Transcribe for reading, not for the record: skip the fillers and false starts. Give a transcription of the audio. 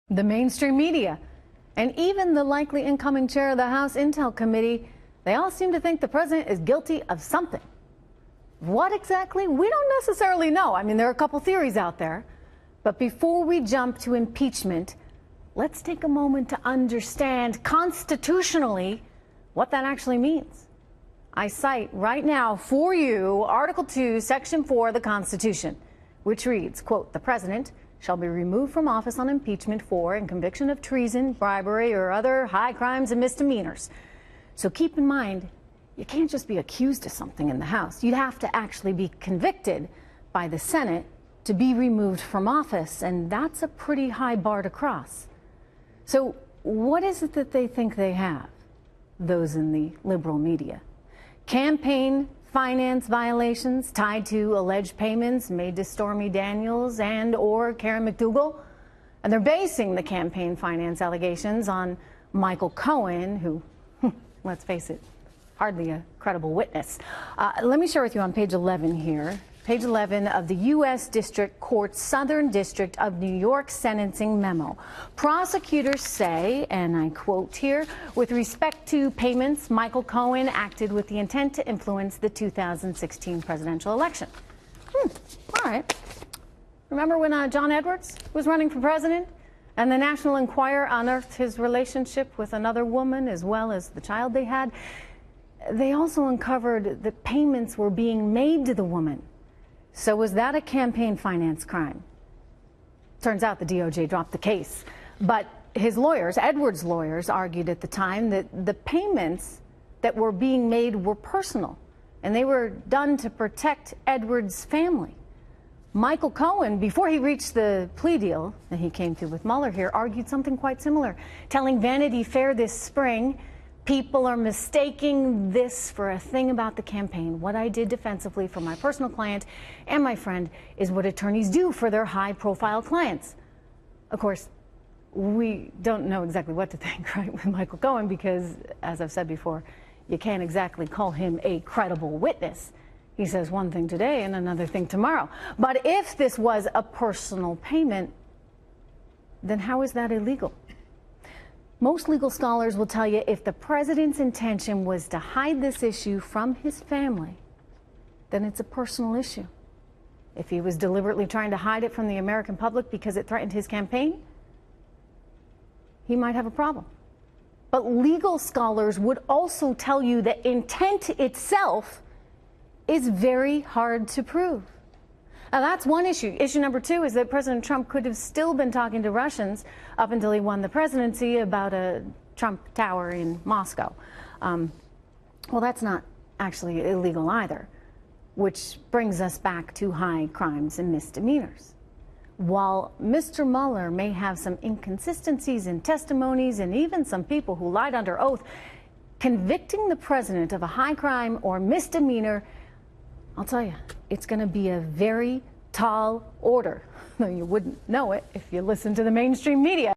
The mainstream media, and even the likely incoming chair of the House Intel Committee, they all seem to think the president is guilty of something. What exactly? We don't necessarily know. I mean, there are a couple theories out there. But before we jump to impeachment, let's take a moment to understand constitutionally what that actually means. I cite right now for you Article 2, Section 4 of the Constitution, which reads, quote, "The president shall be removed from office on impeachment for and conviction of treason, bribery, or other high crimes and misdemeanors." So keep in mind, you can't just be accused of something in the House. You have to actually be convicted by the Senate to be removed from office, and that's a pretty high bar to cross. So what is it that they think they have, those in the liberal media? Campaign finance violations tied to alleged payments made to Stormy Daniels and or Karen McDougal? And they're basing the campaign finance allegations on Michael Cohen, who, let's face it, hardly a credible witness. Let me share with you on page 11 here. Page 11 of the U.S. District Court's Southern District of New York sentencing memo. Prosecutors say, and I quote here, "With respect to payments, Michael Cohen acted with the intent to influence the 2016 presidential election." All right. Remember when John Edwards was running for president and the National Enquirer unearthed his relationship with another woman as well as the child they had? They also uncovered that payments were being made to the woman. So was that a campaign finance crime? Turns out the DOJ dropped the case. But his lawyers, Edwards' lawyers, argued at the time that the payments that were being made were personal, and they were done to protect Edwards' family. Michael Cohen, before he reached the plea deal that he came to with Mueller here, argued something quite similar, telling Vanity Fair this spring, "People are mistaking this for a thing about the campaign. What I did defensively for my personal client and my friend is what attorneys do for their high-profile clients." Of course, we don't know exactly what to think, right, with Michael Cohen, because, as I've said before, you can't exactly call him a credible witness. He says one thing today and another thing tomorrow. But if this was a personal payment, then how is that illegal? Most legal scholars will tell you if the president's intention was to hide this issue from his family, then it's a personal issue. If he was deliberately trying to hide it from the American public because it threatened his campaign, he might have a problem. But legal scholars would also tell you that intent itself is very hard to prove. Now, that's one issue. Issue number two is that President Trump could have still been talking to Russians up until he won the presidency about a Trump Tower in Moscow. Well, that's not actually illegal either, which brings us back to high crimes and misdemeanors. While Mr. Mueller may have some inconsistencies in testimonies and even some people who lied under oath, convicting the president of a high crime or misdemeanor, I'll tell you, it's going to be a very tall order, though you wouldn't know it if you listen to the mainstream media.